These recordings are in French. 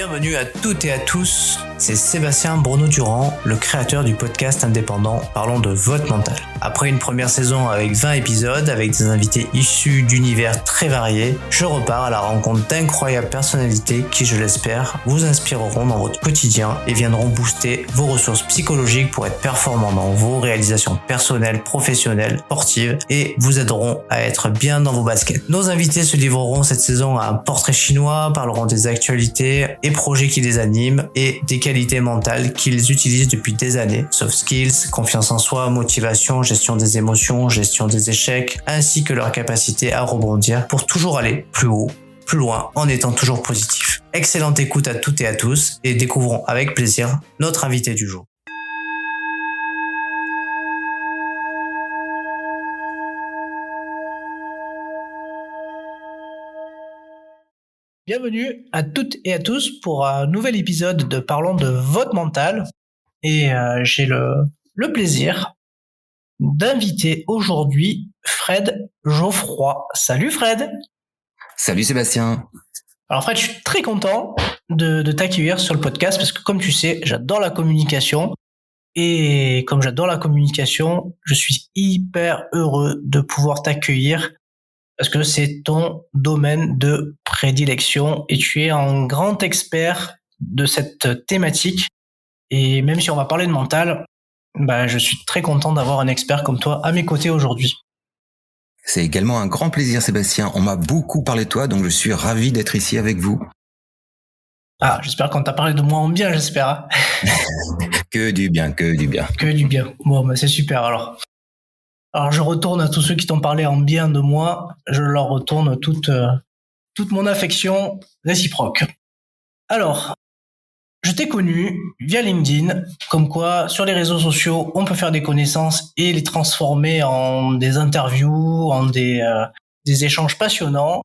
Bienvenue à toutes et à tous, c'est Sébastien Bruno-Durand, le créateur du podcast indépendant Parlons de votre mental. Après une première saison avec 20 épisodes, avec des invités issus d'univers très variés, je repars à la rencontre d'incroyables personnalités qui, je l'espère, vous inspireront dans votre quotidien et viendront booster vos ressources psychologiques pour être performants dans vos réalisations personnelles, professionnelles, sportives et vous aideront à être bien dans vos baskets. Nos invités se livreront cette saison à un portrait chinois, parleront des actualités et projets qui les animent et des qualités mentales qu'ils utilisent depuis des années. Soft skills, confiance en soi, motivation, gestion des émotions, gestion des échecs, ainsi que leur capacité à rebondir pour toujours aller plus haut, plus loin, en étant toujours positif. Excellente écoute à toutes et à tous et découvrons avec plaisir notre invité du jour. Bienvenue à toutes et à tous pour un nouvel épisode de Parlons de votre mental. Et j'ai le plaisir d'inviter aujourd'hui Fred Geoffroy. Salut Fred. Salut Sébastien. Alors Fred, je suis très content de t'accueillir sur le podcast parce que comme tu sais, j'adore la communication. Et comme j'adore la communication, je suis hyper heureux de pouvoir t'accueillir parce que c'est ton domaine de prédilection et tu es un grand expert de cette thématique. Et même si on va parler de mental, je suis très content d'avoir un expert comme toi à mes côtés aujourd'hui. C'est également un grand plaisir Sébastien. On m'a beaucoup parlé de toi, donc je suis ravi d'être ici avec vous. Ah, j'espère qu'on t'a parlé de moi en bien, j'espère. Que du bien, que du bien. Que du bien. Bon, c'est super alors. Alors je retourne à tous ceux qui t'ont parlé en bien de moi, je leur retourne toute mon affection réciproque. Alors, je t'ai connu via LinkedIn, comme quoi sur les réseaux sociaux, on peut faire des connaissances et les transformer en des interviews, en des échanges passionnants.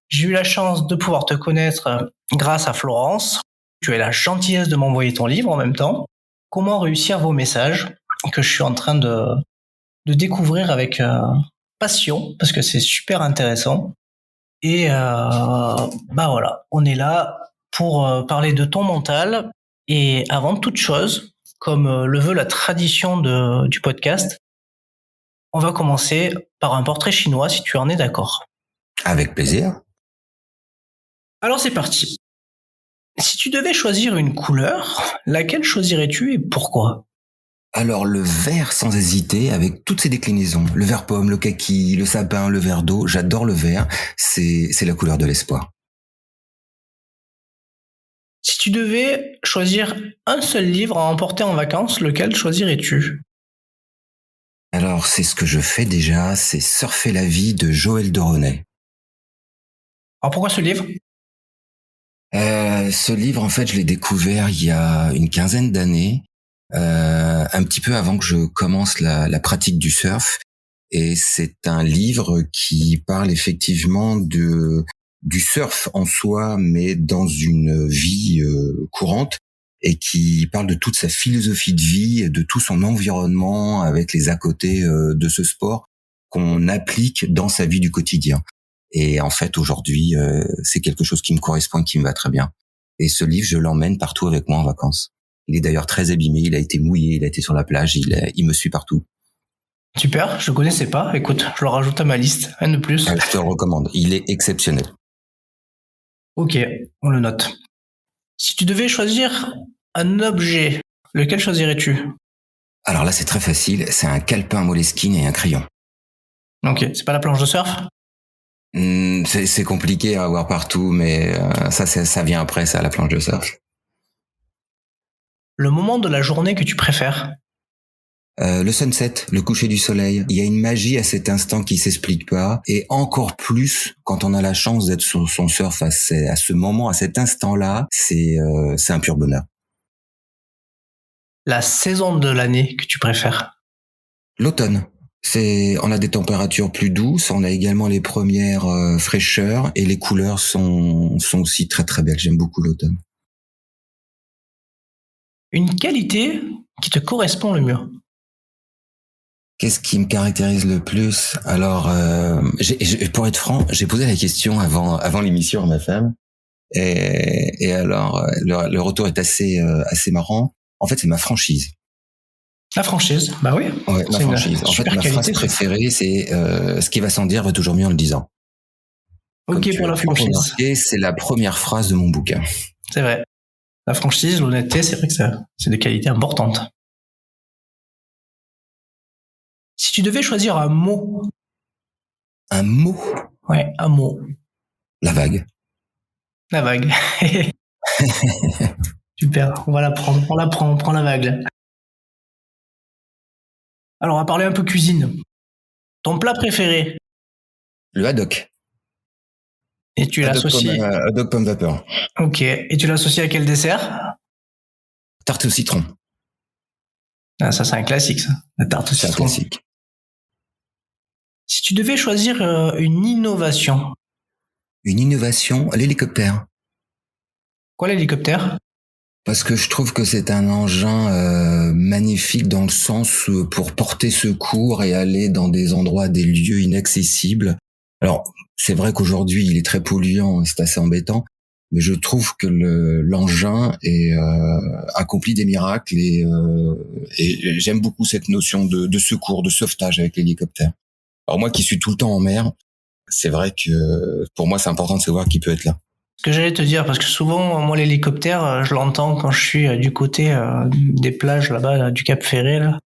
J'ai eu la chance de pouvoir te connaître grâce à Florence. Tu as la gentillesse de m'envoyer ton livre en même temps. Comment réussir vos messages, que je suis en train de découvrir avec passion, parce que c'est super intéressant. Et voilà, on est là pour parler de ton mental. Et avant toute chose, comme le veut la tradition du podcast, on va commencer par un portrait chinois, si tu en es d'accord. Avec plaisir. Alors c'est parti. Si tu devais choisir une couleur, laquelle choisirais-tu et pourquoi ? Alors le vert sans hésiter, avec toutes ses déclinaisons, le vert pomme, le kaki, le sapin, le vert d'eau, j'adore le vert, c'est la couleur de l'espoir. Si tu devais choisir un seul livre à emporter en vacances, lequel choisirais-tu ? Alors c'est ce que je fais déjà, c'est Surfer la vie de Joël de Ronet. Alors pourquoi ce livre ? Ce livre, en fait, je l'ai découvert il y a une quinzaine d'années. Un petit peu avant que je commence la pratique du surf, et c'est un livre qui parle effectivement du surf en soi, mais dans une vie courante, et qui parle de toute sa philosophie de vie, de tout son environnement avec les à côté de ce sport qu'on applique dans sa vie du quotidien. Et en fait, aujourd'hui, c'est quelque chose qui me correspond, qui me va très bien. Et ce livre, je l'emmène partout avec moi en vacances. Il est d'ailleurs très abîmé, il a été mouillé, il a été sur la plage, il me suit partout. Super, je connaissais pas. Écoute, je le rajoute à ma liste, un de plus. Je te le recommande, il est exceptionnel. Ok, on le note. Si tu devais choisir un objet, lequel choisirais-tu ? Alors là, c'est très facile, c'est un calepin Moleskine et un crayon. Ok, c'est pas la planche de surf ? C'est compliqué à avoir partout, mais ça vient après, ça, la planche de surf. Le moment de la journée que tu préfères ? Le sunset, le coucher du soleil. Il y a une magie à cet instant qui s'explique pas, et encore plus quand on a la chance d'être sur son surf à ce moment, à cet instant-là, c'est un pur bonheur. La saison de l'année que tu préfères ? L'automne. On a des températures plus douces, on a également les premières fraîcheurs, et les couleurs sont aussi très très belles. J'aime beaucoup l'automne. Une qualité qui te correspond le mieux ? Qu'est-ce qui me caractérise le plus ? Alors, pour être franc, j'ai posé la question avant l'émission à ma femme. Et alors, le retour est assez marrant. En fait, c'est ma franchise. La franchise, bah oui. Ouais, ma franchise. En fait, ma phrase préférée, c'est ce qui va sans dire va toujours mieux en le disant. Ok, pour la franchise. C'est la première phrase de mon bouquin. C'est vrai. La franchise, l'honnêteté, c'est vrai que c'est des qualités importantes. Si tu devais choisir un mot. Un mot? Ouais, un mot. La vague. La vague. Super, on va la prendre. On prend la vague. Alors, on va parler un peu cuisine. Ton plat préféré? Le haddock. Et tu l'associes... Haddock pomme vapeur. Ok. Et tu l'associes à quel dessert? Tarte au citron. Ah, ça, c'est un classique, ça. La tarte au citron. C'est un classique. Si tu devais choisir une innovation. Une innovation, l'hélicoptère. Quoi, l'hélicoptère? Parce que je trouve que c'est un engin magnifique dans le sens pour porter secours et aller dans des endroits, des lieux inaccessibles. Alors, c'est vrai qu'aujourd'hui, il est très polluant, c'est assez embêtant, mais je trouve que l'engin accomplit des miracles et j'aime beaucoup cette notion de secours, de sauvetage avec l'hélicoptère. Alors moi qui suis tout le temps en mer, c'est vrai que pour moi, c'est important de savoir qui peut être là. Ce que j'allais te dire, parce que souvent, moi, l'hélicoptère, je l'entends quand je suis du côté des plages là-bas, là, du Cap Ferré, là.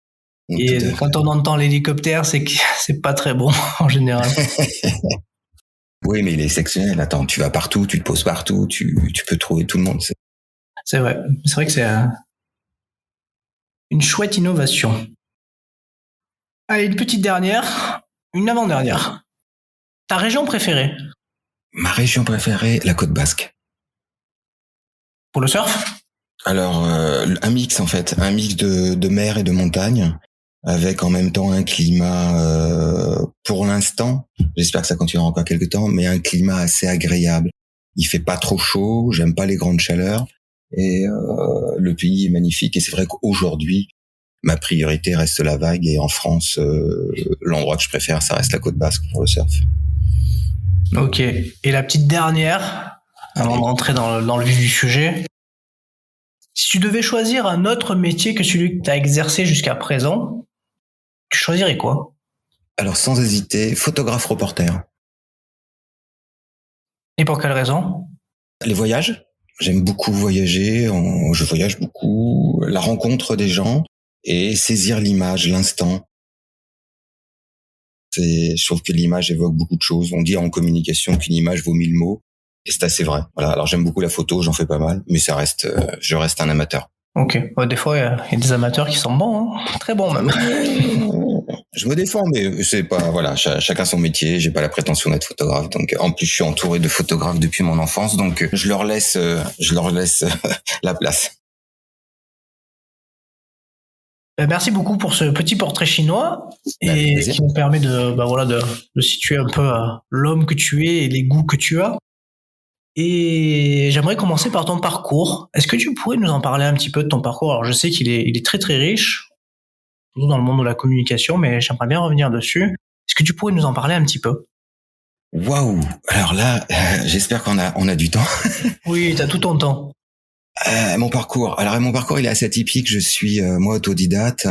Et quand on entend l'hélicoptère, c'est que c'est pas très bon, en général. Oui, mais il est exceptionnel. Attends, tu vas partout, tu te poses partout, tu peux trouver tout le monde. C'est vrai. C'est vrai que c'est une chouette innovation. Allez, une petite dernière, une avant-dernière. Ta région préférée? Ma région préférée, la Côte Basque. Pour le surf? Alors, un mix en fait, un mix de mer et de montagne, avec en même temps un climat, pour l'instant, j'espère que ça continuera encore quelques temps, mais un climat assez agréable. Il fait pas trop chaud, j'aime pas les grandes chaleurs, et le pays est magnifique. Et c'est vrai qu'aujourd'hui, ma priorité reste la vague, et en France, l'endroit que je préfère, ça reste la Côte Basque pour le surf. Ok. Et la petite dernière, avant de rentrer dans le vif du sujet. Si tu devais choisir un autre métier que celui que tu as exercé jusqu'à présent, tu choisirais quoi? Alors, sans hésiter, photographe-reporter. Et pour quelle raison? Les voyages. J'aime beaucoup voyager. Je voyage beaucoup. La rencontre des gens et saisir l'image, l'instant. Je trouve que l'image évoque beaucoup de choses. On dit en communication qu'une image vaut 1000 mots. Et c'est assez vrai. Voilà. Alors j'aime beaucoup la photo, j'en fais pas mal, mais je reste un amateur. Ok. Ouais, des fois, il y a des amateurs qui sont bons, hein. Très bons même. Je me défends, mais c'est pas, voilà, chacun son métier. J'ai pas la prétention d'être photographe. Donc, en plus, je suis entouré de photographes depuis mon enfance, donc je leur laisse la place. Merci beaucoup pour ce petit portrait chinois et qui nous permet de situer un peu l'homme que tu es et les goûts que tu as. Et j'aimerais commencer par ton parcours. Est-ce que tu pourrais nous en parler un petit peu de ton parcours? Alors, je sais qu'il est très très riche, surtout dans le monde de la communication, mais j'aimerais bien revenir dessus. Est-ce que tu pourrais nous en parler un petit peu? Waouh! Alors là, j'espère qu'on a du temps. Oui, t'as tout ton temps. Mon parcours. Alors mon parcours, il est assez atypique. Je suis moi autodidacte.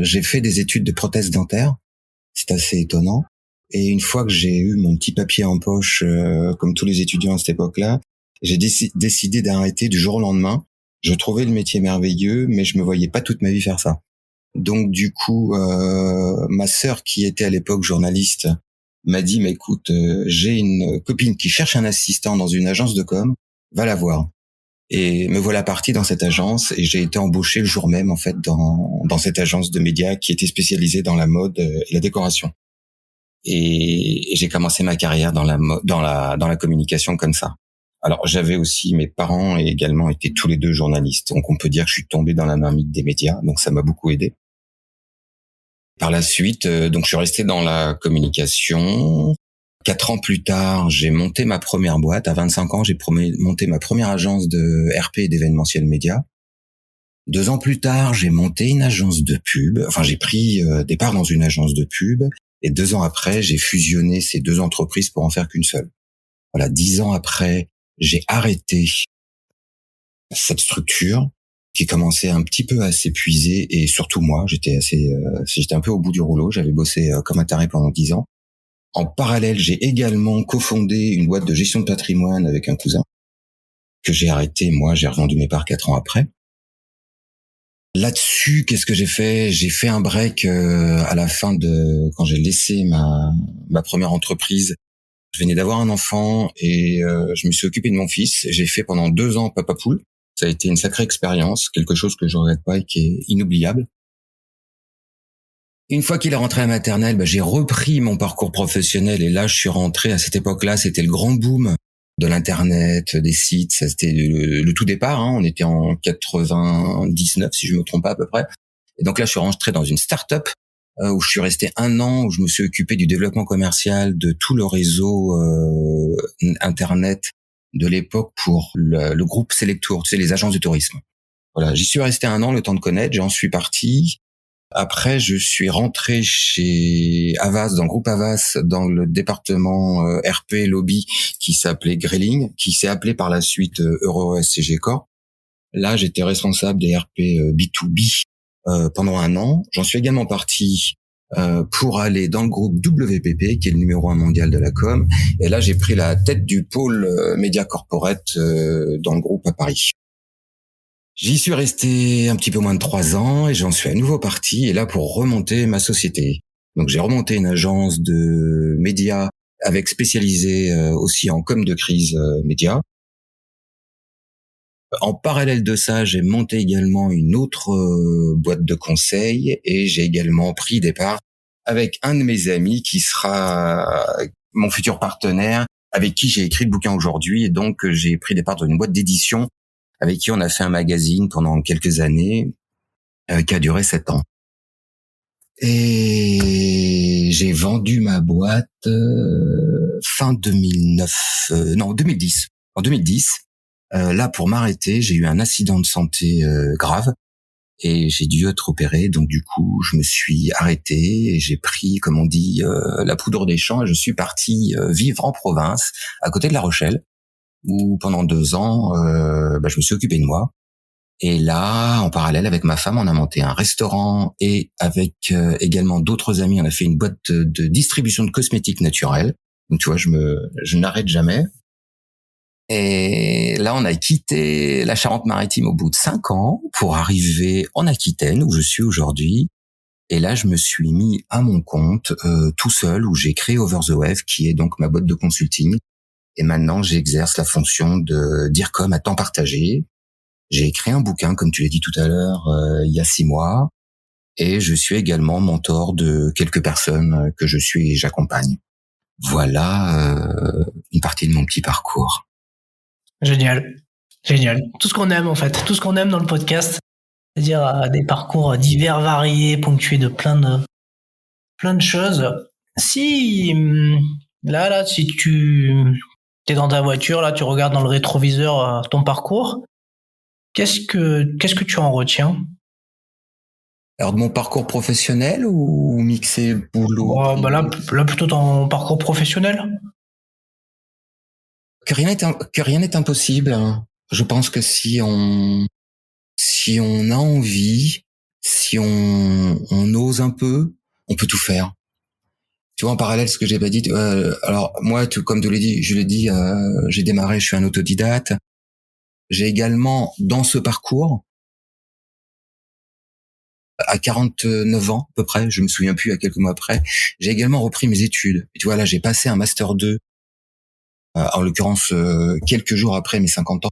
J'ai fait des études de prothèse dentaire. C'est assez étonnant. Et une fois que j'ai eu mon petit papier en poche, comme tous les étudiants à cette époque-là, j'ai décidé d'arrêter du jour au lendemain. Je trouvais le métier merveilleux, mais je me voyais pas toute ma vie faire ça. Donc du coup, ma sœur, qui était à l'époque journaliste, m'a dit, mais écoute, j'ai une copine qui cherche un assistant dans une agence de com, va la voir. Et me voilà parti dans cette agence et j'ai été embauché le jour même en fait dans cette agence de médias qui était spécialisée dans la mode et la décoration. Et j'ai commencé ma carrière dans la communication comme ça. Alors j'avais aussi mes parents et également étaient tous les deux journalistes, donc on peut dire que je suis tombé dans la marmite des médias, donc ça m'a beaucoup aidé. Par la suite, donc je suis resté dans la communication. 4 ans plus tard, j'ai monté ma première boîte. À 25 ans, j'ai monté ma première agence de RP et d'événementiel média. 2 ans plus tard, j'ai monté une agence de pub. Enfin, j'ai pris des parts dans une agence de pub. Et 2 ans après, j'ai fusionné ces 2 entreprises pour en faire qu'une seule. Voilà, 10 ans après j'ai arrêté cette structure qui commençait un petit peu à s'épuiser, et surtout moi, j'étais un peu au bout du rouleau. J'avais bossé comme un taré pendant 10 ans. En parallèle, j'ai également cofondé une boîte de gestion de patrimoine avec un cousin que j'ai arrêté. Moi, j'ai revendu mes parts 4 ans après. Là-dessus, qu'est-ce que j'ai fait? J'ai fait un break à la fin de quand j'ai laissé ma première entreprise. Je venais d'avoir un enfant et je me suis occupé de mon fils. J'ai fait pendant 2 ans papa poule. Ça a été une sacrée expérience, quelque chose que je regrette pas et qui est inoubliable. Une fois qu'il est rentré à la maternelle, j'ai repris mon parcours professionnel, et là je suis rentré. À cette époque-là, c'était le grand boom de l'internet, des sites. Ça, c'était le tout départ. On était en 99, si je me trompe pas à peu près. Et donc là, je suis rentré dans une start-up où je suis resté 1 an, où je me suis occupé du développement commercial de tout le réseau internet de l'époque pour le groupe Selectour, tu sais, les agences de tourisme. Voilà, j'y suis resté 1 an, le temps de connaître. J'en suis parti. Après, je suis rentré chez Havas, dans le groupe Havas, dans le département RP Lobby qui s'appelait Grelling, qui s'est appelé par la suite EuroSCG Corp. Là, j'étais responsable des RP B2B pendant 1 an. J'en suis également parti pour aller dans le groupe WPP, qui est le numéro 1 mondial de la com. Et là, j'ai pris la tête du pôle média corporate dans le groupe à Paris. J'y suis resté un petit peu moins de 3 ans et j'en suis à nouveau parti, et là pour remonter ma société. Donc j'ai remonté une agence de médias avec spécialisé aussi en com de crise média. En parallèle de ça, j'ai monté également une autre boîte de conseil, et j'ai également pris des parts avec un de mes amis qui sera mon futur partenaire, avec qui j'ai écrit le bouquin aujourd'hui. Et donc j'ai pris des parts dans une boîte d'édition avec qui on a fait un magazine pendant quelques années, qui a duré 7 ans. Et j'ai vendu ma boîte fin 2010. En 2010, là, pour m'arrêter, j'ai eu un accident de santé grave et j'ai dû être opéré. Donc du coup, je me suis arrêté et j'ai pris, comme on dit, la poudre des champs, et je suis parti vivre en province, à côté de La Rochelle, où pendant 2 ans, je me suis occupé de moi. Et là, en parallèle, avec ma femme, on a monté un restaurant, et avec également d'autres amis, on a fait une boîte de distribution de cosmétiques naturels. Donc tu vois, je n'arrête jamais. Et là, on a quitté la Charente-Maritime au bout de 5 ans pour arriver en Aquitaine, où je suis aujourd'hui. Et là, je me suis mis à mon compte tout seul, où j'ai créé Over the Wave, qui est donc ma boîte de consulting. Et maintenant, j'exerce la fonction de DIRCOM à temps partagé. J'ai écrit un bouquin, comme tu l'as dit tout à l'heure, il y a 6 mois. Et je suis également mentor de quelques personnes que je suis et j'accompagne. Voilà une partie de mon petit parcours. Génial. Tout ce qu'on aime, en fait. Tout ce qu'on aime dans le podcast. C'est-à-dire des parcours divers, variés, ponctués de plein de choses. Si, là, si tu es dans ta voiture, là, tu regardes dans le rétroviseur ton parcours, qu'est-ce que tu en retiens? Alors, de mon parcours professionnel ou mixé boulot? Là, plutôt ton parcours professionnel. Que rien n'est impossible. Je pense que si on a envie, si on ose un peu, on peut tout faire. Tu vois, en parallèle, ce que j'ai pas dit, alors moi, comme je l'ai dit, j'ai démarré, je suis un autodidacte. J'ai également, dans ce parcours, à 49 ans à peu près, je me souviens plus, à quelques mois après, j'ai également repris mes études. Et tu vois, là, j'ai passé un master 2, en l'occurrence quelques jours après mes 50 ans.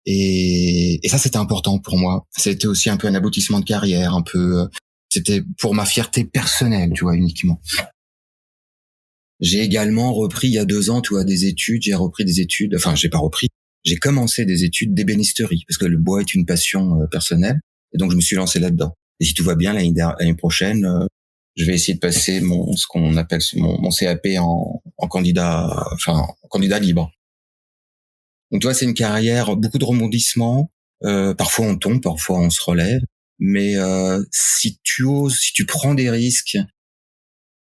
Et ça, c'était important pour moi. C'était aussi un peu un aboutissement de carrière, un peu, c'était pour ma fierté personnelle, tu vois, uniquement. J'ai également repris il y a 2 ans, tu vois, des études. J'ai commencé des études d'ébénisterie, parce que le bois est une passion personnelle. Et donc, je me suis lancé là-dedans. Et si tout va bien, l'année prochaine, je vais essayer de passer ce qu'on appelle mon CAP en candidat libre. Donc, tu vois, c'est une carrière, beaucoup de rebondissements. Parfois, on tombe, parfois, on se relève. Mais si tu oses, si tu prends des risques,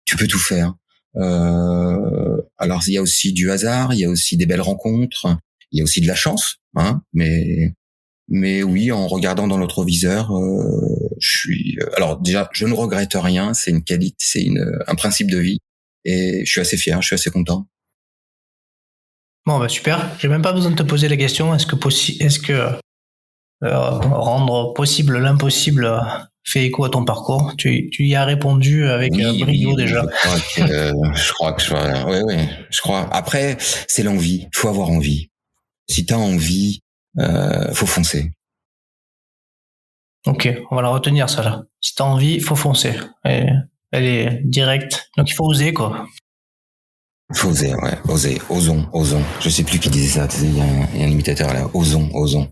tu peux tout faire. Alors, il y a aussi du hasard, il y a aussi des belles rencontres, Il y a aussi de la chance, hein, mais oui, en regardant dans notre viseur, alors déjà, je ne regrette rien. C'est une qualité, un principe de vie, et je suis assez fier, je suis assez content. Bon, bah super. J'ai même pas besoin de te poser la question. Est-ce que rendre possible l'impossible fait écho à ton parcours? Tu y as répondu avec brio déjà. Je crois. Après, c'est l'envie. Il faut avoir envie. Si t'as envie, faut foncer. Ok, on va la retenir, ça là. Si t'as envie, faut foncer. Elle est directe. Donc il faut oser, quoi. Faut oser, ouais. Osons. Je sais plus qui disait ça. Il y a un imitateur là. Osons.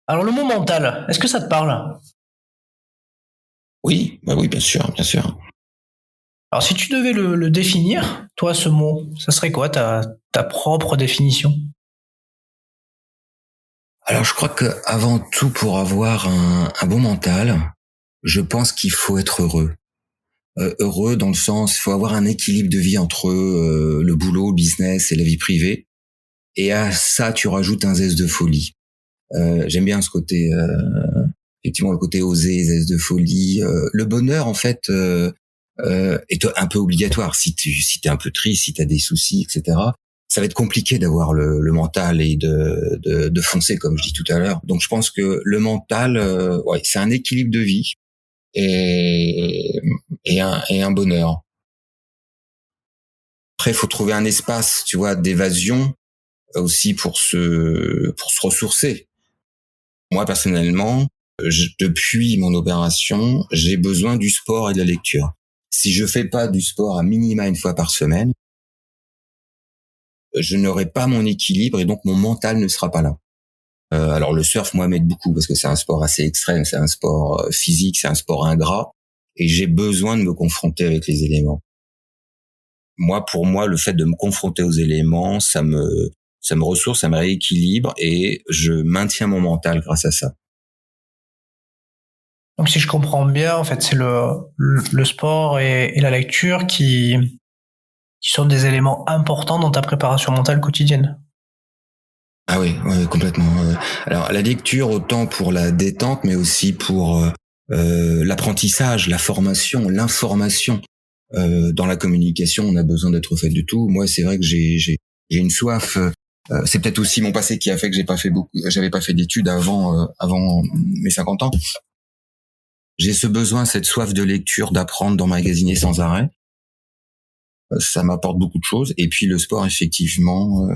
Alors le mot mental, est-ce que ça te parle? Oui, bien sûr. Alors si tu devais le définir, toi, ce mot, ça serait quoi ta propre définition? Alors je crois que avant tout, pour avoir un bon mental, je pense qu'il faut être heureux. Heureux dans le sens, il faut avoir un équilibre de vie entre le boulot, le business et la vie privée. Et à ça, tu rajoutes un zeste de folie. J'aime bien ce côté, effectivement, le côté osé, zeste de folie. Le bonheur, en fait, est un peu obligatoire. Si t'es un peu triste, si t'as des soucis, etc., ça va être compliqué d'avoir le mental et de foncer, comme je dis tout à l'heure. Donc, je pense que le mental, c'est un équilibre de vie et un bonheur. Après, il faut trouver un espace, tu vois, d'évasion aussi pour se ressourcer. Moi, personnellement, depuis mon opération, j'ai besoin du sport et de la lecture. Si je fais pas du sport à minima une fois par semaine, je n'aurai pas mon équilibre et donc mon mental ne sera pas là. Alors le surf, moi, m'aide beaucoup parce que c'est un sport assez extrême, c'est un sport physique, c'est un sport ingrat et j'ai besoin de me confronter avec les éléments. Pour moi, le fait de me confronter aux éléments, ça me ressource, ça me rééquilibre et je maintiens mon mental grâce à ça. Donc si je comprends bien, en fait, c'est le sport et la lecture qui sont des éléments importants dans ta préparation mentale quotidienne. Ah oui, complètement. Alors la lecture, autant pour la détente, mais aussi pour l'apprentissage, la formation, l'information. Dans la communication, on a besoin d'être au fait de tout. Moi, c'est vrai que j'ai une soif. C'est peut-être aussi mon passé qui a fait que j'avais pas fait d'études avant mes 50 ans. J'ai ce besoin, cette soif de lecture, d'apprendre, d'emmagasiner sans arrêt. Ça m'apporte beaucoup de choses. Et puis le sport, effectivement,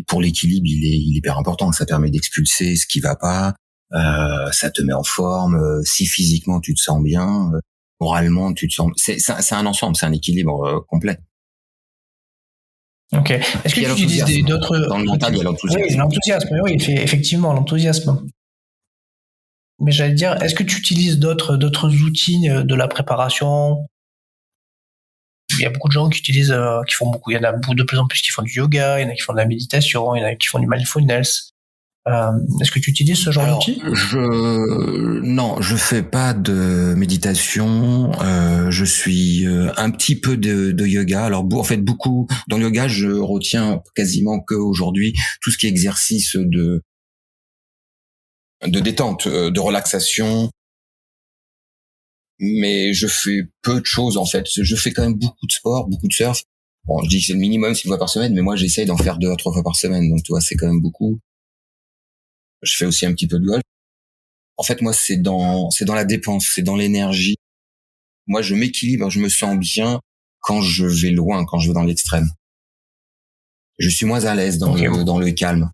pour l'équilibre, il est hyper important. Ça permet d'expulser ce qui va pas. Ça te met en forme. Si physiquement tu te sens bien, moralement tu te sens. C'est un ensemble, c'est un équilibre complet. Ok. Est-ce que tu utilises d'autres... Dans le mental, il y a l'enthousiasme. Oui, l'enthousiasme. Oui, effectivement, l'enthousiasme. Mais j'allais dire, est-ce que tu utilises d'autres outils de la préparation? Il y a beaucoup de gens qui utilisent, qui font beaucoup. Il y en a de plus en plus qui font du yoga, il y en a qui font de la méditation, il y en a qui font du mindfulness. Est-ce que tu utilises ce genre d'outils? Non, je fais pas de méditation. Je suis un petit peu de yoga. Alors en fait beaucoup dans le yoga, je retiens quasiment que aujourd'hui tout ce qui est exercice de détente, de relaxation. Mais je fais peu de choses en fait. Je fais quand même beaucoup de sport, beaucoup de surf. Bon, je dis que c'est le minimum 6 fois par semaine, mais moi j'essaye d'en faire 2 à 3 fois par semaine. Donc tu vois, c'est quand même beaucoup. Je fais aussi un petit peu de golf. En fait, moi, c'est dans la dépense, c'est dans l'énergie. Moi, je m'équilibre, je me sens bien quand je vais loin, quand je vais dans l'extrême. Je suis moins à l'aise dans le calme.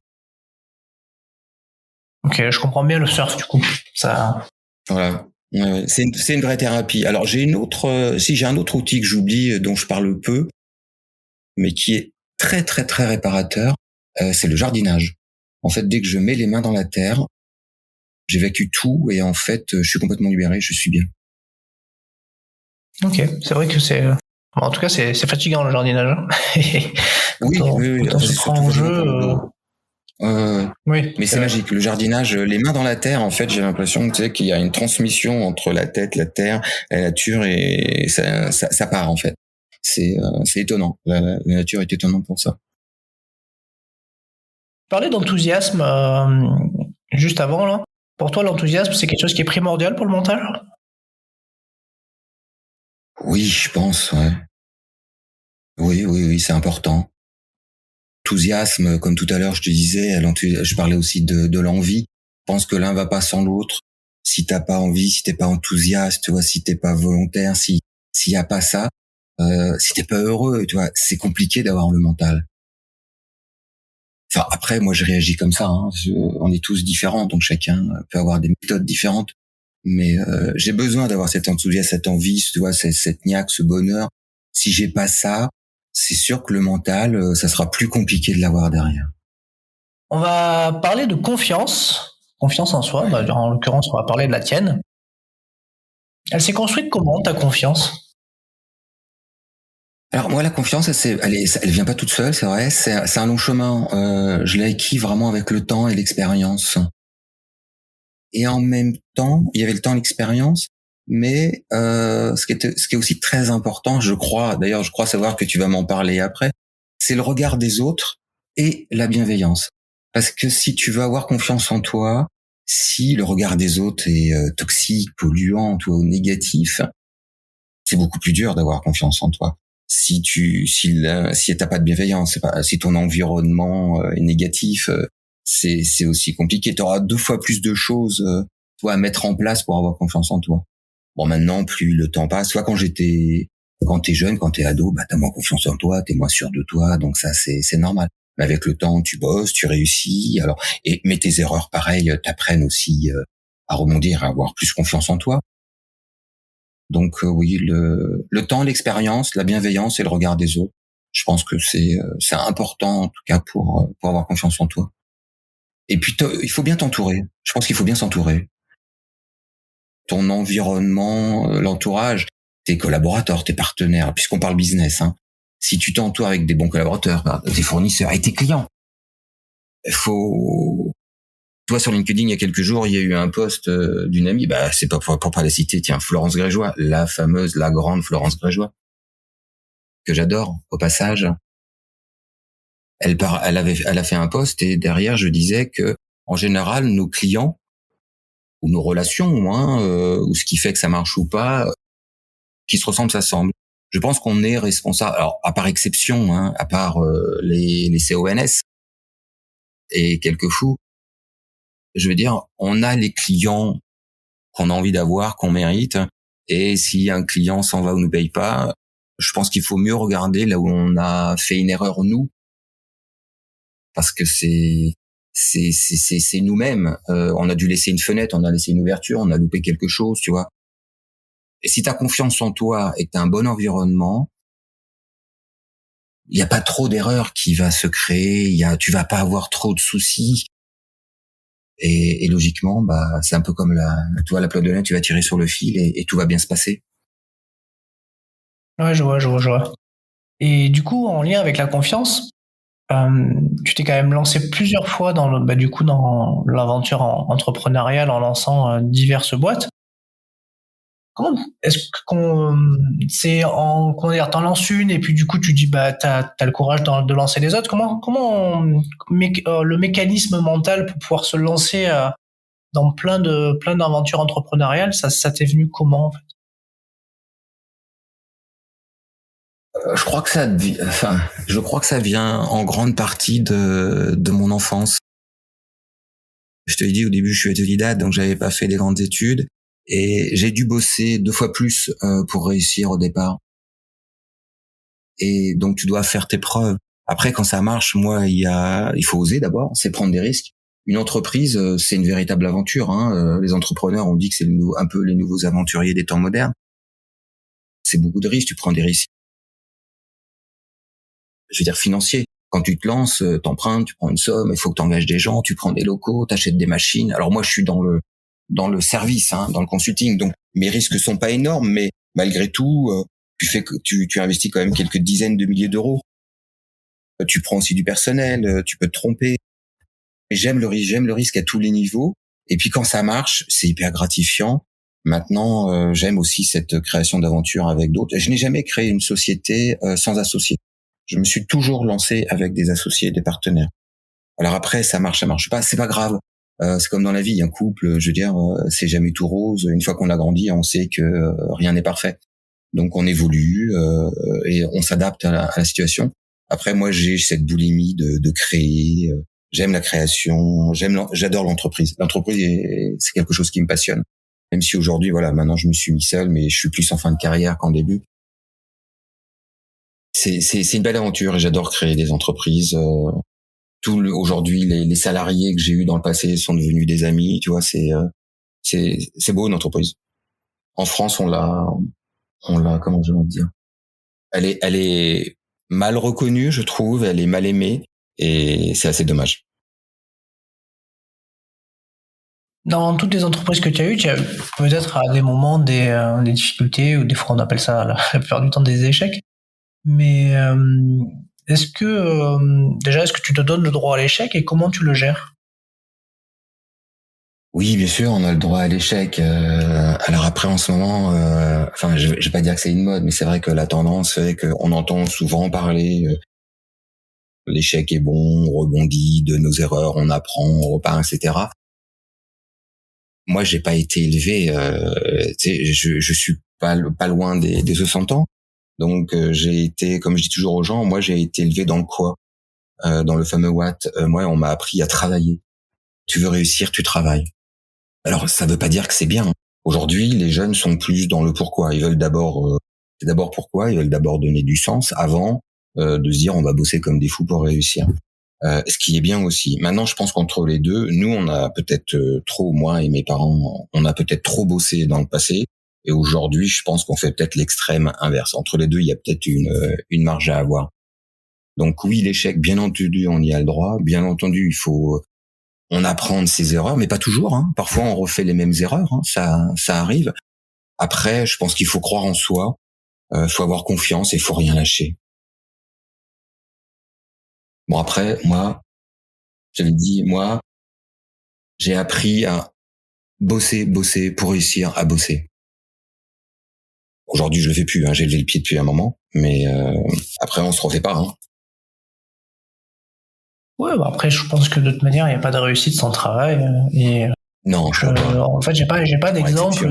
Ok, je comprends bien le surf, du coup. Ça. Voilà. Ouais, c'est une vraie thérapie. Alors, j'ai un autre outil que j'oublie, dont je parle peu, mais qui est très, très, très réparateur. C'est le jardinage. En fait, dès que je mets les mains dans la terre, j'évacue tout et en fait, je suis complètement libéré, je suis bien. Ok, c'est vrai que c'est... En tout cas, c'est fatigant le jardinage. Oui. Quand on se prend en jeu... Oui, mais c'est magique. Le jardinage, les mains dans la terre, en fait, j'ai l'impression qu'il y a une transmission entre la tête, la terre, la nature et ça part en fait. C'est étonnant. La nature est étonnante pour ça. Parler d'enthousiasme juste avant là. Pour toi, l'enthousiasme, c'est quelque chose qui est primordial pour le montage? Oui, je pense, ouais. Oui, c'est important. Enthousiasme, comme tout à l'heure, je te disais, je parlais aussi de l'envie. Je pense que l'un va pas sans l'autre. Si t'as pas envie, si t'es pas enthousiaste, tu vois, si t'es pas volontaire, s'il y a pas ça, si t'es pas heureux, tu vois, c'est compliqué d'avoir le mental. Enfin, après, moi, je réagis comme ça. On est tous différents, donc chacun peut avoir des méthodes différentes. Mais j'ai besoin d'avoir cet enthousiasme, cette envie, tu vois, cette niaque, ce bonheur. Si j'ai pas ça, c'est sûr que le mental, ça sera plus compliqué de l'avoir derrière. On va parler de confiance. Confiance en soi. Bah, en l'occurrence, on va parler de la tienne. Elle s'est construite comment, ta confiance? Alors moi, la confiance, elle vient pas toute seule, c'est vrai. C'est un long chemin. Je l'ai acquis vraiment avec le temps et l'expérience. Et en même temps, il y avait le temps et l'expérience, mais ce qui est aussi très important, je crois, d'ailleurs, je crois savoir que tu vas m'en parler après, c'est le regard des autres et la bienveillance. Parce que si tu veux avoir confiance en toi, si le regard des autres est toxique, polluant, ou négatif, c'est beaucoup plus dur d'avoir confiance en toi. Si t'as pas de bienveillance, si ton environnement est négatif, c'est aussi compliqué. Tu auras 2 fois plus de choses, toi, à mettre en place pour avoir confiance en toi. Bon, maintenant, plus le temps passe, soit quand t'es jeune, quand t'es ado, bah t'as moins confiance en toi, t'es moins sûr de toi, donc ça c'est normal. Mais avec le temps, tu bosses, tu réussis. Alors, mais tes erreurs, pareil, t'apprennent aussi à rebondir, à avoir plus confiance en toi. Donc oui, le temps, l'expérience, la bienveillance et le regard des autres. Je pense que c'est important en tout cas pour avoir confiance en toi. Et puis il faut bien t'entourer. Je pense qu'il faut bien s'entourer. Ton environnement, l'entourage, tes collaborateurs, tes partenaires, puisqu'on parle business, hein. Si tu t'entoures avec des bons collaborateurs, tes fournisseurs et tes clients, il faut. Toi, sur LinkedIn, il y a quelques jours, il y a eu un post d'une amie, bah c'est pas pour pas la citer, tiens, Florence Grégeois, la fameuse, la grande Florence Grégeois, que j'adore au passage. Elle a fait un post et derrière je disais que en général nos clients ou nos relations, ou ce qui fait que ça marche ou pas, qui se ressemblent s'assemblent. Je pense qu'on est responsable. Alors à part exception, à part les CONS et quelques fous, je veux dire, on a les clients qu'on a envie d'avoir, qu'on mérite. Et si un client s'en va ou nous paye pas, je pense qu'il faut mieux regarder là où on a fait une erreur nous, parce que c'est nous-mêmes. On a dû laisser une fenêtre, on a laissé une ouverture, on a loupé quelque chose, tu vois. Et si t'as confiance en toi et que t'as un bon environnement, il y a pas trop d'erreurs qui va se créer. Tu vas pas avoir trop de soucis. Et logiquement, bah c'est un peu comme tu vois, la pelote de laine, tu vas tirer sur le fil et tout va bien se passer. Ouais, je vois. Et du coup, en lien avec la confiance, tu t'es quand même lancé plusieurs fois dans l'aventure entrepreneuriale en lançant diverses boîtes. Comment est-ce qu'on c'est en comment dire, t'en lances une et puis du coup tu dis bah t'as le courage de lancer les autres. Le mécanisme mental pour pouvoir se lancer dans plein d'aventures entrepreneuriales, ça t'est venu comment en fait? Je crois que ça vient en grande partie de mon enfance. Je te l'ai dit au début, je suis autodidacte, donc j'avais pas fait des grandes études et j'ai dû bosser 2 fois plus pour réussir au départ. Et donc tu dois faire tes preuves. Après, quand ça marche, il faut oser d'abord, c'est prendre des risques. Une entreprise, c'est une véritable aventure. Les entrepreneurs, on dit que c'est un peu les nouveaux aventuriers des temps modernes. C'est beaucoup de risques, tu prends des risques. Je veux dire financiers. Quand tu te lances, t'empruntes, tu prends une somme, il faut que tu engages des gens, tu prends des locaux, t'achètes des machines. Alors moi, je suis dans le service, dans le consulting, donc mes risques sont pas énormes, mais malgré tout, tu investis quand même quelques dizaines de milliers d'euros. Tu prends aussi du personnel, tu peux te tromper. Mais j'aime le risque à tous les niveaux. Et puis quand ça marche, c'est hyper gratifiant. Maintenant, j'aime aussi cette création d'aventures avec d'autres. Je n'ai jamais créé une société sans associés. Je me suis toujours lancé avec des associés, des partenaires. Alors après, ça marche pas, c'est pas grave. C'est comme dans la vie, un couple, je veux dire, c'est jamais tout rose. Une fois qu'on a grandi, on sait que rien n'est parfait. Donc on évolue et on s'adapte à la situation. Après, moi, j'ai cette boulimie de créer. J'aime la création, j'adore l'entreprise. L'entreprise, c'est quelque chose qui me passionne. Même si aujourd'hui, voilà, maintenant je me suis mis seul, mais je suis plus en fin de carrière qu'en début. C'est une belle aventure et j'adore créer des entreprises. Aujourd'hui, les salariés que j'ai eus dans le passé sont devenus des amis. Tu vois, c'est beau une entreprise. En France, on l'a, comment je vais dire, elle est mal reconnue, je trouve, elle est mal aimée et c'est assez dommage. Dans toutes les entreprises que tu as eues, tu as eu peut-être à des moments des difficultés, ou des fois on appelle ça la plupart du temps des échecs. Mais est-ce que tu te donnes le droit à l'échec et comment tu le gères? Oui, bien sûr, on a le droit à l'échec. Alors après, en ce moment, enfin, je vais pas dire que c'est une mode, mais c'est vrai que la tendance fait qu'on entend souvent parler. L'échec est bon, on rebondit de nos erreurs, on apprend, on repart, etc. Moi, j'ai pas été élevé, tu sais, je suis pas loin des 60 ans. Donc, j'ai été, comme je dis toujours aux gens, moi, j'ai été élevé dans le quoi, dans le fameux Watt. Moi, on m'a appris à travailler. Tu veux réussir, tu travailles. Alors, ça veut pas dire que c'est bien. Aujourd'hui, les jeunes sont plus dans le pourquoi. Ils veulent c'est d'abord pourquoi. Ils veulent d'abord donner du sens avant de se dire on va bosser comme des fous pour réussir. Ce qui est bien aussi. Maintenant, je pense qu'entre les deux, nous, on a peut-être trop, moi et mes parents, on a peut-être trop bossé dans le passé. Et aujourd'hui, je pense qu'on fait peut-être l'extrême inverse. Entre les deux, il y a peut-être une marge à avoir. Donc oui, l'échec, bien entendu, on y a le droit. Bien entendu, on apprend de ses erreurs, mais pas toujours. Hein. Parfois, on refait les mêmes erreurs. Hein. Ça arrive. Après, je pense qu'il faut croire en soi. Faut avoir confiance et faut rien lâcher. Bon après, moi, j'avais dit, moi, j'ai appris à bosser pour réussir à bosser. Aujourd'hui, je le fais plus. Hein. J'ai levé le pied depuis un moment, mais après, on se refait pas. Hein. Ouais, bah après, je pense que de toute manière, il n'y a pas de réussite sans travail. Non, je crois pas. En fait, j'ai pas d'exemple.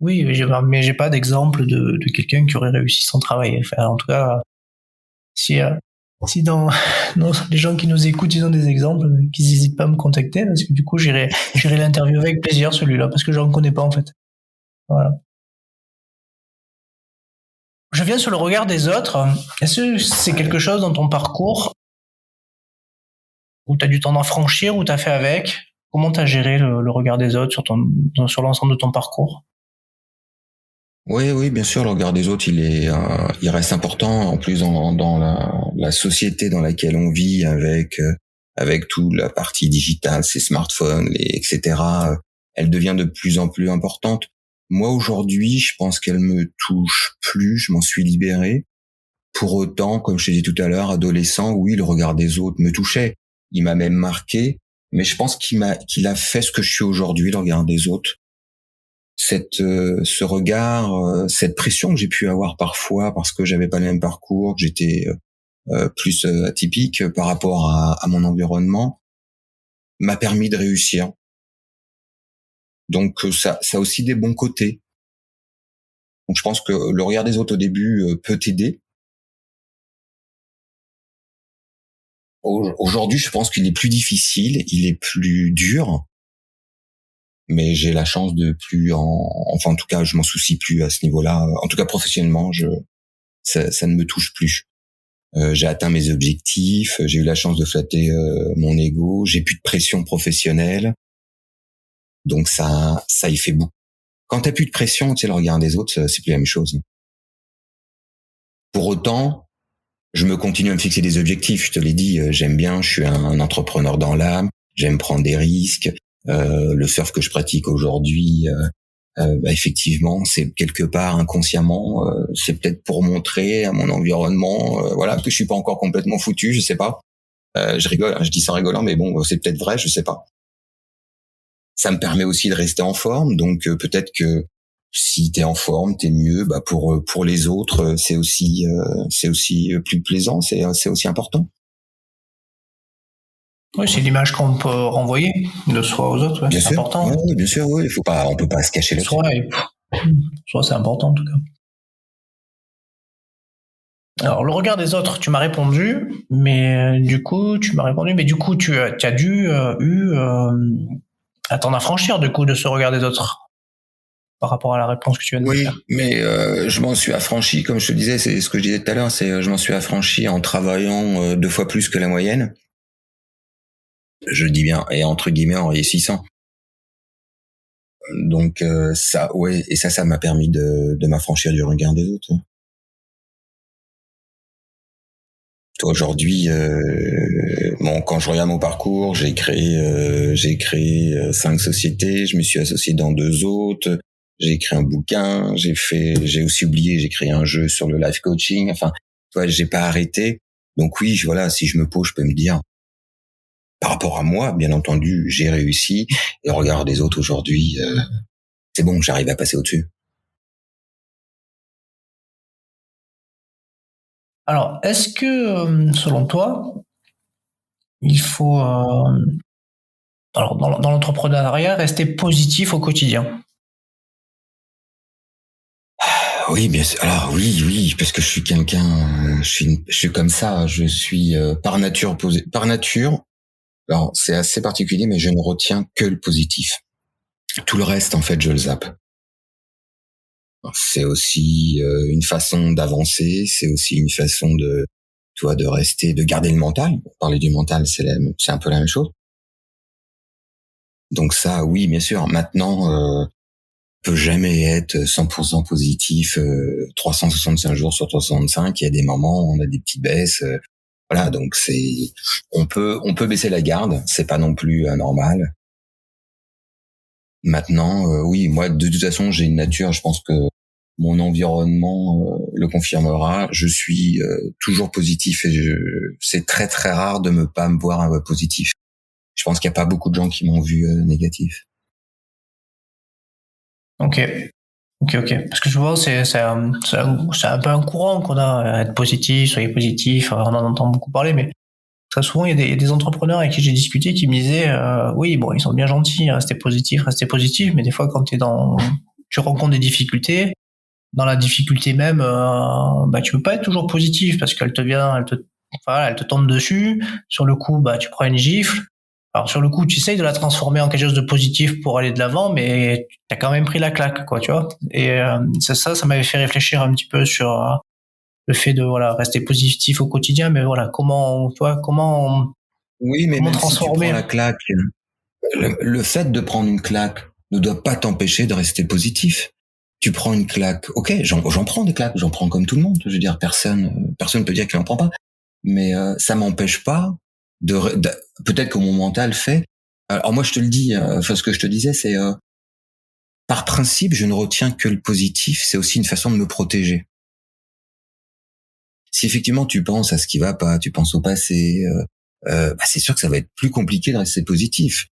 Oui, mais j'ai pas d'exemple de quelqu'un qui aurait réussi sans travail. Enfin, en tout cas, si dans non, les gens qui nous écoutent, ils ont des exemples, qu'ils n'hésitent pas à me contacter, parce que du coup, j'irai l'interviewer avec plaisir, celui-là, parce que j'en connais pas, en fait. Voilà. Je viens sur le regard des autres. Est-ce que c'est quelque chose dans ton parcours où tu as dû t'en affranchir, ou tu as fait avec? Comment tu as géré le regard des autres sur l'ensemble de ton parcours? Oui, bien sûr, le regard des autres, il reste important. En plus, dans la société dans laquelle on vit, avec toute la partie digitale, ces smartphones, etc., elle devient de plus en plus importante. Moi, aujourd'hui, je pense qu'elle me touche plus. Je m'en suis libéré. Pour autant, comme je t'ai dit tout à l'heure, adolescent, oui, le regard des autres me touchait. Il m'a même marqué. Mais je pense qu'il a fait ce que je suis aujourd'hui, le regard des autres. Ce regard, cette pression que j'ai pu avoir parfois parce que j'avais pas le même parcours, que j'étais plus atypique par rapport à mon environnement, m'a permis de réussir. Donc ça a aussi des bons côtés. Donc je pense que le regard des autres au début peut t'aider. Aujourd'hui, je pense qu'il est plus difficile, il est plus dur. Mais j'ai la chance de plus enfin en tout cas je m'en soucie plus à ce niveau-là. En tout cas professionnellement, ça ne me touche plus. J'ai atteint mes objectifs, j'ai eu la chance de flatter mon ego, j'ai plus de pression professionnelle. Donc ça y fait beaucoup. Quand t'as plus de pression, tu sais, le regard des autres, c'est plus la même chose. Pour autant, je me continue à me fixer des objectifs. Je te l'ai dit, j'aime bien, je suis un entrepreneur dans l'âme, j'aime prendre des risques. Le surf que je pratique aujourd'hui, effectivement, c'est quelque part inconsciemment, c'est peut-être pour montrer à mon environnement, voilà, que je suis pas encore complètement foutu, je sais pas. Je rigole, hein, je dis ça en rigolant, mais bon, c'est peut-être vrai, je sais pas. Ça me permet aussi de rester en forme, donc peut-être que si t'es en forme, t'es mieux. Bah pour les autres, c'est aussi plus plaisant, c'est aussi important. Oui, c'est l'image qu'on peut renvoyer de soi aux autres, ouais, Bien c'est sûr. important. Ouais, bien sûr, oui. On peut pas se cacher là-dessus. Soi, c'est important en tout cas. Alors, le regard des autres, tu m'as répondu, mais du coup, tu as dû à t'en affranchir du coup de ce regard des autres par rapport à la réponse que tu viens de me faire. Oui, mais je m'en suis affranchi, comme je te disais, c'est ce que je disais tout à l'heure, je m'en suis affranchi en travaillant 2 fois plus que la moyenne. Je dis bien, et entre guillemets en réussissant. Donc ça, ouais, et ça m'a permis de m'affranchir du regard des autres. Aujourd'hui, quand je regarde mon parcours, j'ai créé 5 sociétés, je me suis associé dans 2 autres, j'ai écrit un bouquin, j'ai aussi oublié, j'ai créé un jeu sur le life coaching. Enfin, tu vois, j'ai pas arrêté. Donc oui, voilà, si je me pose, je peux me dire, par rapport à moi, bien entendu, j'ai réussi. Et au regard des autres aujourd'hui, c'est bon, j'arrive à passer au-dessus. Alors, est-ce que, selon toi, il faut, alors dans l'entrepreneuriat, rester positif au quotidien? Oui, bien sûr. Alors oui, parce que je suis quelqu'un, je suis comme ça. Je suis par nature posé. Par nature, alors c'est assez particulier, mais je ne retiens que le positif. Tout le reste, en fait, je le zappe. C'est aussi une façon d'avancer. C'est aussi une façon de rester, de garder le mental. Parler du mental, c'est un peu la même chose. Donc ça, oui, bien sûr. Maintenant, peut jamais être 100% positif 365 jours sur 365. Il y a des moments où on a des petites baisses. Voilà, donc on peut baisser la garde. C'est pas non plus anormal. Maintenant, oui, moi de toute façon, j'ai une nature. Je pense que mon environnement le confirmera. Je suis toujours positif et c'est très très rare de pas me voir positif. Je pense qu'il n'y a pas beaucoup de gens qui m'ont vu négatif. Ok. Parce que souvent, c'est un peu un courant qu'on a, être positif, soyez positif, on en entend beaucoup parler, mais très souvent, il y a des entrepreneurs avec qui j'ai discuté qui me disaient, oui, bon, ils sont bien gentils, restez positif, mais des fois, quand tu rencontres des difficultés, dans la difficulté même, tu peux pas être toujours positif parce qu'elle te vient, elle te tombe dessus. Sur le coup, tu prends une gifle. Alors sur le coup, tu essayes de la transformer en quelque chose de positif pour aller de l'avant, mais t'as quand même pris la claque, quoi, tu vois. Et ça m'avait fait réfléchir un petit peu sur le fait de rester positif au quotidien, mais voilà, Oui, mais comment même si tu prends transformer. la claque, le fait de prendre une claque ne doit pas t'empêcher de rester positif. Tu prends une claque, ok, j'en prends des claques, j'en prends comme tout le monde. Je veux dire, personne peut dire qu'il en prend pas, mais ça m'empêche pas peut-être que mon mental fait. Alors moi, je te le dis, ce que je te disais, c'est par principe, je ne retiens que le positif. C'est aussi une façon de me protéger. Si effectivement tu penses à ce qui va pas, tu penses au passé, c'est sûr que ça va être plus compliqué de rester positif.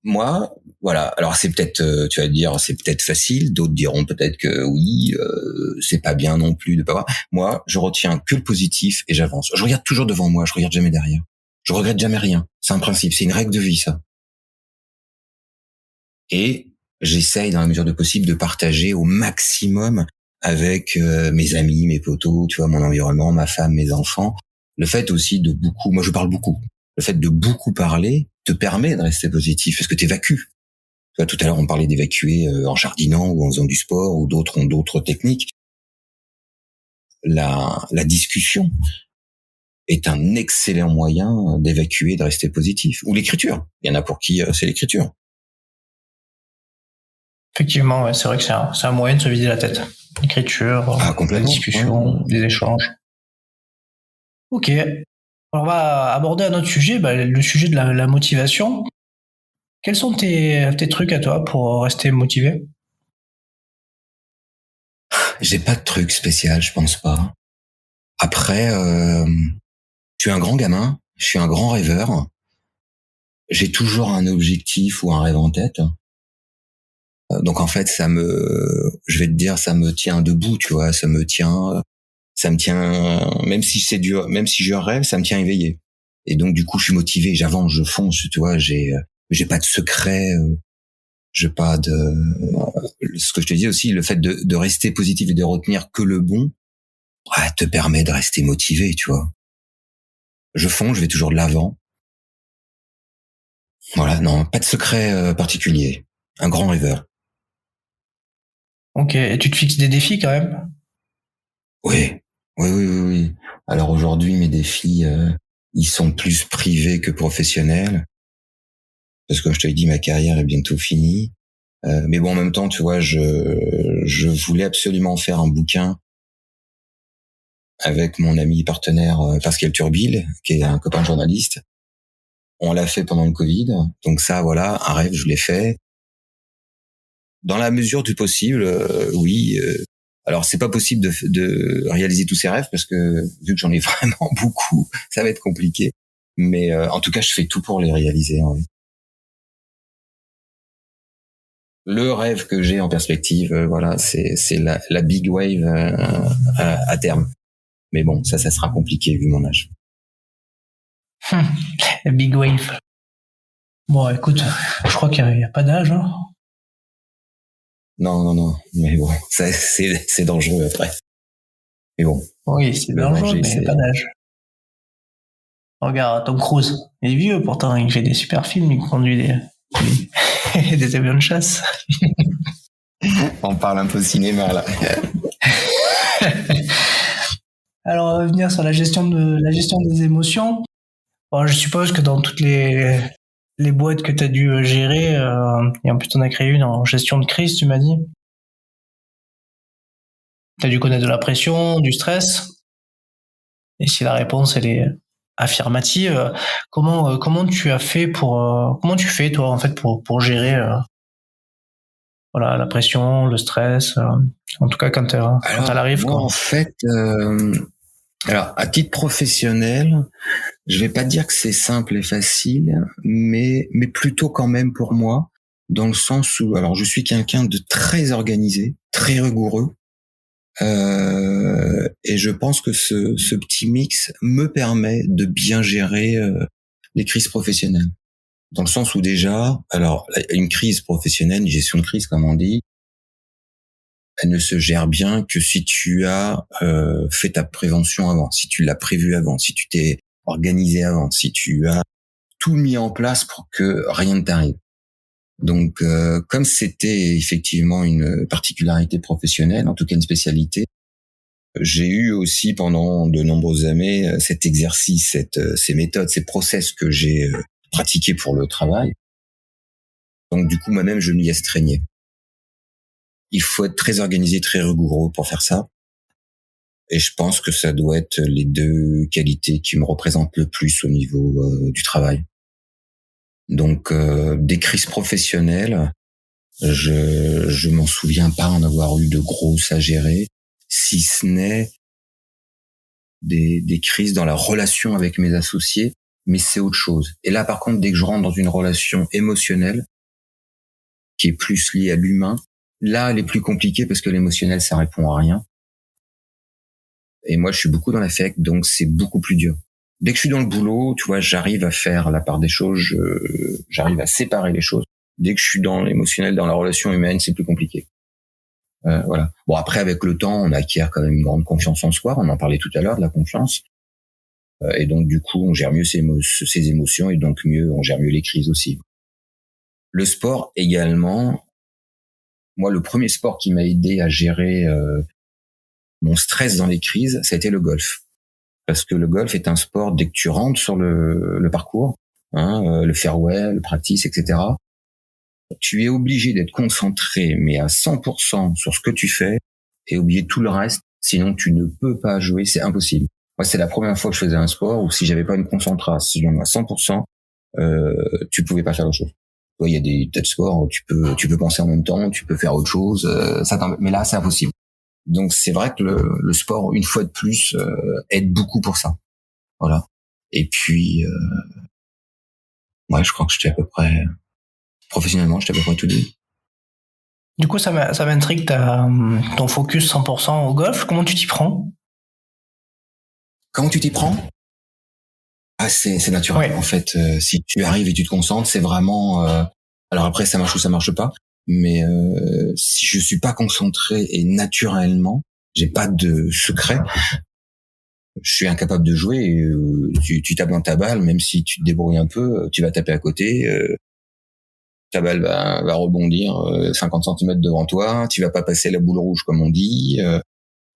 Moi, voilà. Alors c'est peut-être, tu vas dire, c'est peut-être facile. D'autres diront peut-être que oui, c'est pas bien non plus de pas voir. Moi, je retiens que le positif et j'avance. Je regarde toujours devant moi. Je regarde jamais derrière. Je regrette jamais rien. C'est un principe. C'est une règle de vie, ça. Et j'essaye, dans la mesure de possible, de partager au maximum avec mes amis, mes potos, tu vois, mon environnement, ma femme, mes enfants. Le fait aussi de beaucoup, moi je parle beaucoup. Le fait de beaucoup parler te permet de rester positif parce que t'évacues. Tu vois, tout à l'heure, on parlait d'évacuer en jardinant ou en faisant du sport ou d'autres ont d'autres techniques. La discussion est un excellent moyen d'évacuer, de rester positif. Ou l'écriture. Il y en a pour qui c'est l'écriture. Effectivement, ouais, c'est vrai que c'est un moyen de se vider la tête. L'écriture, la discussion, les échanges. Ok. On va aborder un autre sujet, le sujet de la motivation. Quels sont tes trucs à toi pour rester motivé? J'ai pas de truc spécial, je pense pas. Après, je suis un grand gamin, je suis un grand rêveur. J'ai toujours un objectif ou un rêve en tête. Donc en fait, je vais te dire, ça me tient debout, tu vois, ça me tient, même si c'est dur, même si je rêve, ça me tient éveillé. Et donc du coup, je suis motivé, j'avance, je fonce, tu vois, j'ai pas de secret, j'ai pas de ce que je te dis aussi, le fait de rester positif et de retenir que le bon, ouais, te permet de rester motivé, tu vois. Je fonce, je vais toujours de l'avant. Voilà, non, pas de secret particulier. Un grand rêveur. Ok, et tu te fixes des défis quand même? Oui, oui. Alors aujourd'hui, mes défis, ils sont plus privés que professionnels. Parce que comme je te l'ai dit, ma carrière est bientôt finie. Mais bon, en même temps, tu vois, je voulais absolument faire un bouquin avec mon ami partenaire Pascal Turbil, qui est un copain journaliste. On l'a fait pendant le Covid. Donc ça, voilà, un rêve, je l'ai fait. Dans la mesure du possible, oui. Alors c'est pas possible de réaliser tous ces rêves parce que vu que j'en ai vraiment beaucoup, ça va être compliqué. Mais en tout cas, je fais tout pour les réaliser. Hein. Le rêve que j'ai en perspective, voilà, c'est la big wave à terme. Mais bon, ça sera compliqué vu mon âge. Big wave. Bon, écoute, je crois qu'il n'y a pas d'âge. Hein. Non. Mais bon, c'est dangereux après. Mais bon. Oui, c'est dangereux, mais il n'y a pas d'âge. Regarde, Tom Cruise. Il est vieux, pourtant, il fait des super films, il conduit des avions de chasse. On parle un peu cinéma, là. Alors, on va revenir sur la gestion des émotions. Bon, je suppose que dans toutes les boîtes que tu as dû gérer, et en plus tu en as créé une en gestion de crise, tu m'as dit. Tu as dû connaître de la pression, du stress. Et si la réponse elle est affirmative, comment tu as fait comment tu fais toi en fait pour gérer voilà la pression, le stress, en tout cas quand elle arrive moi, quoi. En fait, alors à titre professionnel, je vais pas dire que c'est simple et facile, mais plutôt quand même pour moi, dans le sens où, alors je suis quelqu'un de très organisé, très rigoureux, et je pense que ce petit mix me permet de bien gérer les crises professionnelles. Dans le sens où déjà, alors une crise professionnelle, une gestion de crise comme on dit, elle ne se gère bien que si tu as fait ta prévention avant, si tu l'as prévu avant, si tu t'es organisé avant, si tu as tout mis en place pour que rien ne t'arrive. Donc, comme c'était effectivement une particularité professionnelle, en tout cas une spécialité, j'ai eu aussi pendant de nombreuses années cet exercice, ces méthodes, ces process que j'ai pratiqués pour le travail. Donc, du coup, moi-même, je m'y astreignais. Il faut être très organisé, très rigoureux pour faire ça. Et je pense que ça doit être les deux qualités qui me représentent le plus au niveau du travail. Donc, des crises professionnelles, je m'en souviens pas en avoir eu de grosses à gérer, si ce n'est des crises dans la relation avec mes associés, mais c'est autre chose. Et là, par contre, dès que je rentre dans une relation émotionnelle, qui est plus liée à l'humain, là, elle est plus compliquée parce que l'émotionnel, ça répond à rien. Et moi, je suis beaucoup dans l'affect, donc c'est beaucoup plus dur. Dès que je suis dans le boulot, tu vois, j'arrive à faire la part des choses, j'arrive à séparer les choses. Dès que je suis dans l'émotionnel, dans la relation humaine, c'est plus compliqué. Voilà. Bon, après, avec le temps, on acquiert quand même une grande confiance en soi. On en parlait tout à l'heure de la confiance. Et donc, du coup, on gère mieux ses émotions et donc on gère mieux les crises aussi. Le sport également. Moi, le premier sport qui m'a aidé à gérer mon stress dans les crises, ça a été le golf. Parce que le golf est un sport, dès que tu rentres sur le parcours, le fairway, le practice, etc., tu es obligé d'être concentré, mais à 100% sur ce que tu fais, et oublier tout le reste, sinon tu ne peux pas jouer, c'est impossible. Moi, c'est la première fois que je faisais un sport où si j'avais pas une concentration à 100%, tu pouvais pas faire autre chose. Il y a des tas de sports où tu peux penser en même temps, tu peux faire autre chose, mais là, c'est impossible. Donc, c'est vrai que le sport, une fois de plus, aide beaucoup pour ça. Voilà. Et puis, ouais, je crois que j'étais à peu près, professionnellement, j'étais à peu près tout dit. Du coup, ça m'intrigue ton focus 100% au golf. Comment tu t'y prends? Comment tu t'y prends? Ah, c'est naturel. Ouais. En fait, si tu arrives et tu te concentres, c'est vraiment. Alors après, ça marche ou ça marche pas. Mais si je suis pas concentré et naturellement, j'ai pas de secret. Je suis incapable de jouer. Et, tu tapes dans ta balle, même si tu te débrouilles un peu, tu vas taper à côté. Ta balle va rebondir 50 centimètres devant toi. Tu vas pas passer la boule rouge comme on dit.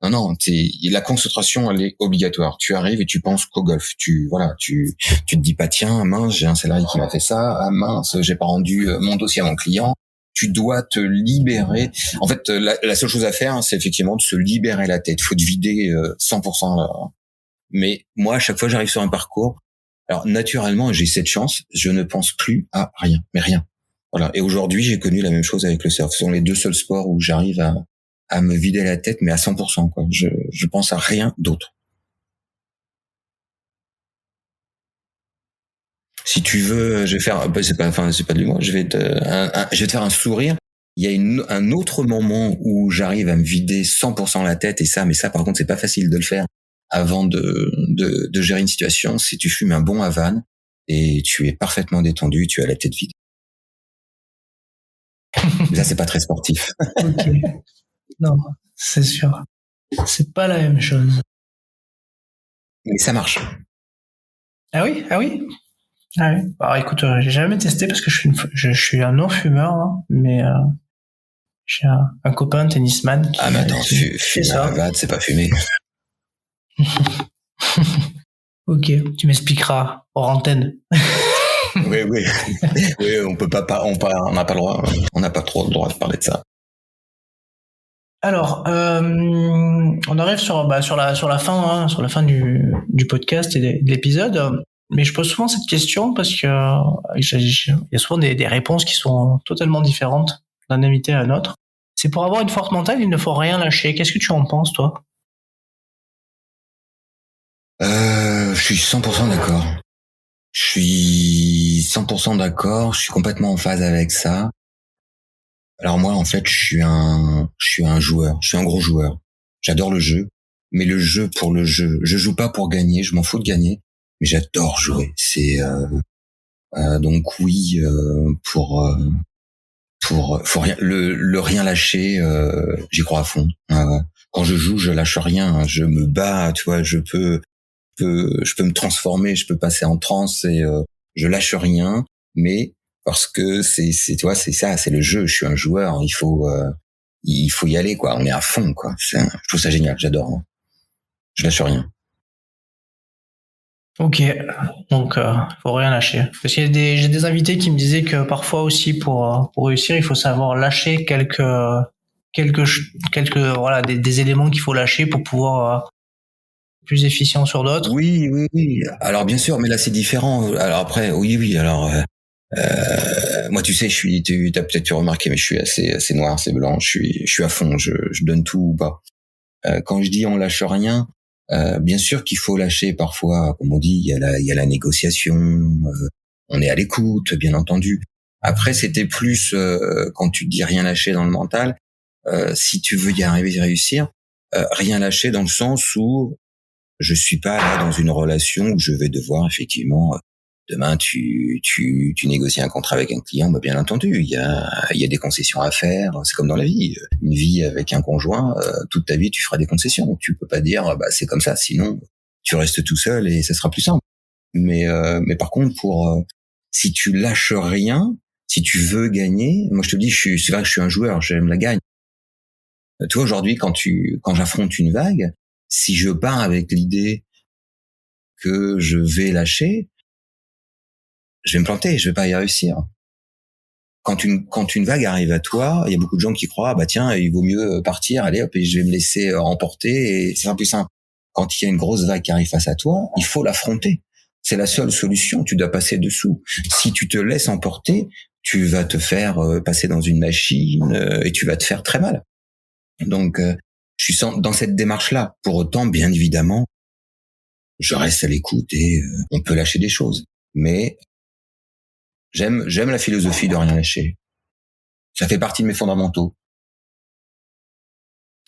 Non, la concentration, elle est obligatoire. Tu arrives et tu penses qu'au golf. Tu te dis pas, tiens, mince, j'ai un salarié qui m'a fait ça. Ah mince, j'ai pas rendu mon dossier à mon client. Tu dois te libérer. En fait, la seule chose à faire, c'est effectivement de se libérer la tête. Il faut te vider 100%. Mais moi, à chaque fois, j'arrive sur un parcours. Alors, naturellement, j'ai cette chance. Je ne pense plus à rien, mais rien. Voilà. Et aujourd'hui, j'ai connu la même chose avec le surf. Ce sont les deux seuls sports où j'arrive à me vider la tête, mais à 100%, quoi. Je pense à rien d'autre. Si tu veux, je vais faire, c'est pas de l'humour, je vais te faire un sourire. Il y a un autre moment où j'arrive à me vider 100% la tête, mais ça, par contre, c'est pas facile de le faire avant de gérer une situation. Si tu fumes un bon Havane et tu es parfaitement détendu, tu as la tête vide. Mais ça, c'est pas très sportif. Ok. Non, c'est sûr. C'est pas la même chose. Mais ça marche. Ah oui? Ah oui? Ah oui. Alors écoute, j'ai jamais testé parce que je suis un non-fumeur, hein, mais j'ai un copain tennisman qui, Ah, mais attends, qui fait fumer un ça. Havane, c'est pas fumer. Ok, tu m'expliqueras hors antenne. Oui, oui. Oui, on peut pas, on n'a pas le droit, on n'a pas trop le droit de parler de ça. Alors, on arrive sur la fin, hein, sur la fin du podcast et de l'épisode. Mais je pose souvent cette question parce que il y a souvent des réponses qui sont totalement différentes d'un invité à un autre. C'est pour avoir une force mentale, il ne faut rien lâcher. Qu'est-ce que tu en penses, toi? Je suis 100% d'accord. Je suis 100% d'accord. Je suis complètement en phase avec ça. Alors moi, en fait, je suis un joueur. Je suis un gros joueur. J'adore le jeu, mais le jeu pour le jeu. Je joue pas pour gagner. Je m'en fous de gagner, mais j'adore jouer. Donc oui, faut rien, le rien lâcher. J'y crois à fond. Quand je joue, je lâche rien. Hein. Je me bats. Tu vois, je peux me transformer, je peux passer en transe et je lâche rien, mais parce que tu vois, c'est ça, c'est le jeu. Je suis un joueur, il faut y aller, quoi. On est à fond, quoi. Je trouve ça génial, j'adore. Hein. Je lâche rien. Ok, donc faut rien lâcher. Parce qu'il y a j'ai des invités qui me disaient que parfois aussi pour réussir, il faut savoir lâcher voilà des éléments qu'il faut lâcher pour pouvoir être plus efficient sur d'autres. Oui, oui, oui. Alors bien sûr, mais là c'est différent. Alors après, oui, oui. Alors moi, tu sais, t'as peut-être remarqué, mais je suis assez noir, assez blanc. Je suis à fond. Je donne tout ou pas. Quand je dis on lâche rien, bien sûr qu'il faut lâcher parfois, comme on dit, il y a la négociation, on est à l'écoute, bien entendu. Après, c'était plus quand tu dis rien lâcher dans le mental, si tu veux y arriver, y réussir, rien lâcher dans le sens où je suis pas là dans une relation où je vais devoir effectivement demain tu négocies un contrat avec un client, bah bien entendu, il y a des concessions à faire, c'est comme dans la vie, une vie avec un conjoint, toute ta vie tu feras des concessions, tu peux pas dire bah c'est comme ça, sinon tu restes tout seul et ça sera plus simple. Mais par contre si tu lâches rien, si tu veux gagner, moi je te dis c'est vrai que je suis un joueur, j'aime la gagne. Tu vois aujourd'hui quand j'affronte une vague, si je pars avec l'idée que je vais lâcher, je vais me planter, je vais pas y réussir. Quand une vague arrive à toi, il y a beaucoup de gens qui croient, bah tiens, il vaut mieux partir, allez hop, et je vais me laisser emporter, et c'est un peu simple. Quand il y a une grosse vague qui arrive face à toi, il faut l'affronter. C'est la seule solution, tu dois passer dessous. Si tu te laisses emporter, tu vas te faire passer dans une machine et tu vas te faire très mal. Donc, je suis dans cette démarche-là. Pour autant, bien évidemment, je reste à l'écoute et on peut lâcher des choses. Mais j'aime la philosophie de rien lâcher. Ça fait partie de mes fondamentaux.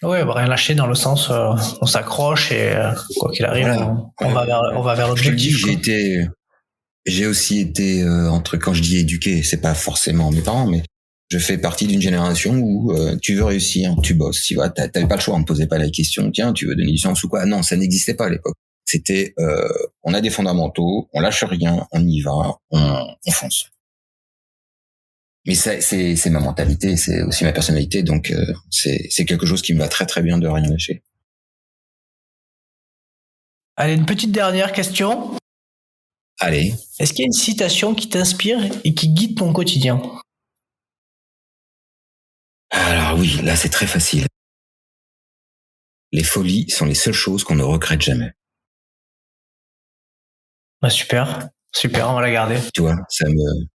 Ouais, bah, rien lâcher dans le sens, on s'accroche et quoi qu'il arrive, voilà. on va vers l'objectif. J'ai aussi été quand je dis éduqué, c'est pas forcément mes parents, mais je fais partie d'une génération où tu veux réussir, tu bosses, tu vois, t'avais pas le choix, on me posait pas la question, tiens, tu veux de licence ou quoi? Non, ça n'existait pas à l'époque. C'était, on a des fondamentaux, on lâche rien, on y va, on fonce. Mais c'est ma mentalité, c'est aussi ma personnalité, donc c'est quelque chose qui me va très très bien de rien lâcher. Allez, une petite dernière question. Allez. Est-ce qu'il y a une citation qui t'inspire et qui guide ton quotidien? Alors oui, là c'est très facile. Les folies sont les seules choses qu'on ne regrette jamais. Bah super, on va la garder. Tu vois, ça me...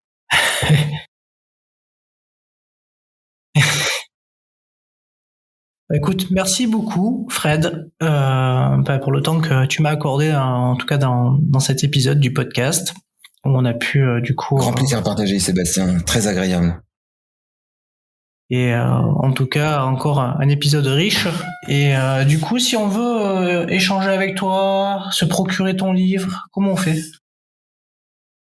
Écoute, merci beaucoup Fred pour le temps que tu m'as accordé, en tout cas dans cet épisode du podcast, où on a pu du coup... Grand plaisir à partager, Sébastien, très agréable. Et en tout cas, encore un épisode riche. Et du coup, si on veut échanger avec toi, se procurer ton livre, comment on fait ?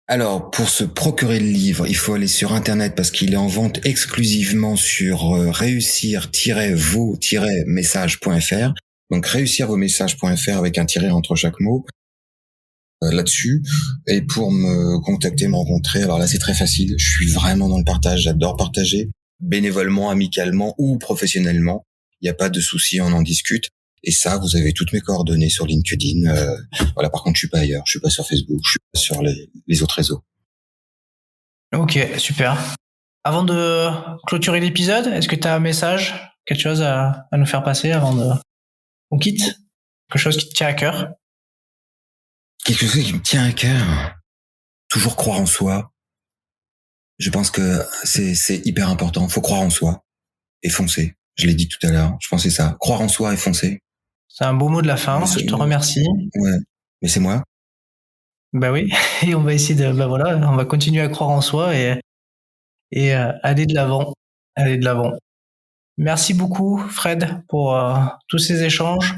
Alors, pour se procurer le livre, il faut aller sur Internet parce qu'il est en vente exclusivement sur réussir-vos-messages.fr. Donc, réussir-vos-messages.fr avec un tiret entre chaque mot là-dessus. Et pour me contacter, me rencontrer, alors là, c'est très facile. Je suis vraiment dans le partage, j'adore partager, bénévolement, amicalement ou professionnellement. Il n'y a pas de souci, on en discute. Et ça, vous avez toutes mes coordonnées sur LinkedIn. Voilà, par contre, je suis pas ailleurs. Je suis pas sur Facebook. Je suis pas sur les autres réseaux. Ok, super. Avant de clôturer l'épisode, est-ce que tu as un message, quelque chose à nous faire passer avant de qu'on quitte ? Quelque chose qui te tient à cœur ? Quelque chose qui me tient à cœur. Toujours croire en soi. Je pense que c'est hyper important. Faut croire en soi et foncer. Je l'ai dit tout à l'heure. Je pense que c'est ça. Croire en soi et foncer. C'est un beau mot de la fin, je te remercie. Ouais, mais c'est moi. Bah oui, et on va essayer de, on va continuer à croire en soi et aller de l'avant, Merci beaucoup Fred pour tous ces échanges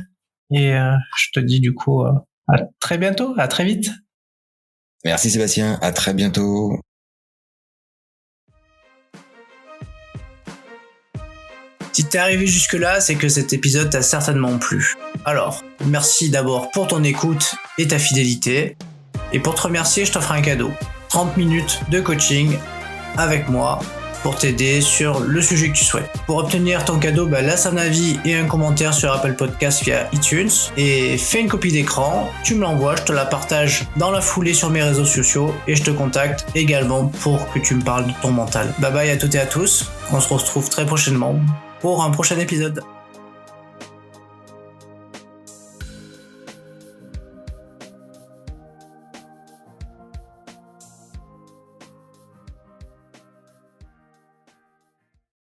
et je te dis du coup à très bientôt, à très vite. Merci Sébastien, à très bientôt. Si t'es arrivé jusque-là, c'est que cet épisode t'a certainement plu. Alors, merci d'abord pour ton écoute et ta fidélité. Et pour te remercier, je t'offre un cadeau. 30 minutes de coaching avec moi pour t'aider sur le sujet que tu souhaites. Pour obtenir ton cadeau, laisse un avis et un commentaire sur Apple Podcast via iTunes et fais une copie d'écran, tu me l'envoies, je te la partage dans la foulée sur mes réseaux sociaux et je te contacte également pour que tu me parles de ton mental. Bye bye à toutes et à tous, on se retrouve très prochainement pour un prochain épisode.